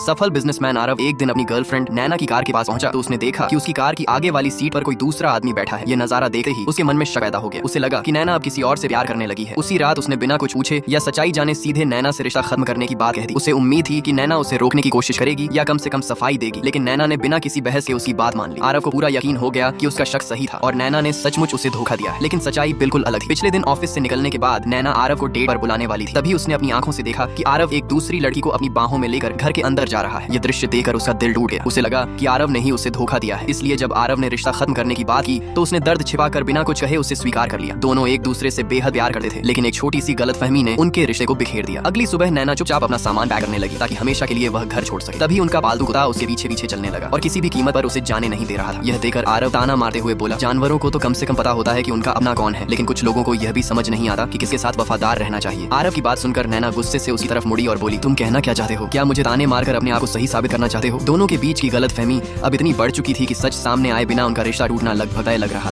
सफल बिजनेसमैन आरव एक दिन अपनी गर्लफ्रेंड नैना की कार के पास पहुंचा तो उसने देखा कि उसकी कार की आगे वाली सीट पर कोई दूसरा आदमी बैठा है। ये नजारा देखते ही उसके मन में शक पैदा हो गया। उसे लगा कि नैना अब किसी और से प्यार करने लगी है। उसी रात उसने बिना कुछ पूछे या सच्चाई जाने सीधे नैना से रिश्ता खत्म करने की बात कह दी। उसे उम्मीद थी कि नैना उसे रोकने की कोशिश करेगी या कम से कम सफाई देगी, लेकिन नैना ने बिना किसी बहस के उसकी बात मान ली। आरव को पूरा यकीन हो गया कि उसका शक सही था और नैना ने सचमुच उसे धोखा दिया है। लेकिन सच्चाई बिल्कुल अलग थी। पिछले दिन ऑफिस से निकलने के बाद नैना आरव को डेट पर बुलाने वाली थी। तभी उसने अपनी आंखों से देखा कि आरव एक दूसरी लड़की को अपनी बाहों में लेकर घर के अंदर जा रहा है। यह दृश्य देखकर उसका दिल टूट गया। उसे लगा कि आरव ने ही उसे धोखा दिया है। इसलिए जब आरव ने रिश्ता खत्म करने की बात की तो उसने दर्द छिपाकर बिना कुछ कहे उसे स्वीकार कर लिया। दोनों एक दूसरे से बेहद प्यार करते थे, लेकिन एक छोटी सी गलतफहमी ने उनके रिश्ते को बिखेर दिया। अगली सुबह नैना चुपचाप अपना सामान पैक करने लगी ताकि हमेशा के लिए वह घर छोड़ सके। तभी उनका पालतू कुत्ता उसके पीछे पीछे चलने लगा और किसी भी कीमत पर उसे जाने नहीं दे रहा था। यह देखकर आरव ताना मारते हुए बोला, जानवरों को तो कम से कम पता होता है कि उनका अपना कौन है, लेकिन कुछ लोगों को यह भी समझ नहीं आता कि किसके साथ वफादार रहना चाहिए। आरव की बात सुनकर नैना गुस्से से उसकी तरफ मुड़ी और बोली, तुम कहना क्या चाहते हो? क्या मुझे ताने मारकर अपने आप को सही साबित करना चाहते हो? दोनों के बीच की गलतफहमी अब इतनी बढ़ चुकी थी कि सच सामने आए बिना उनका रिश्ता टूटना लगभग तय लग रहा।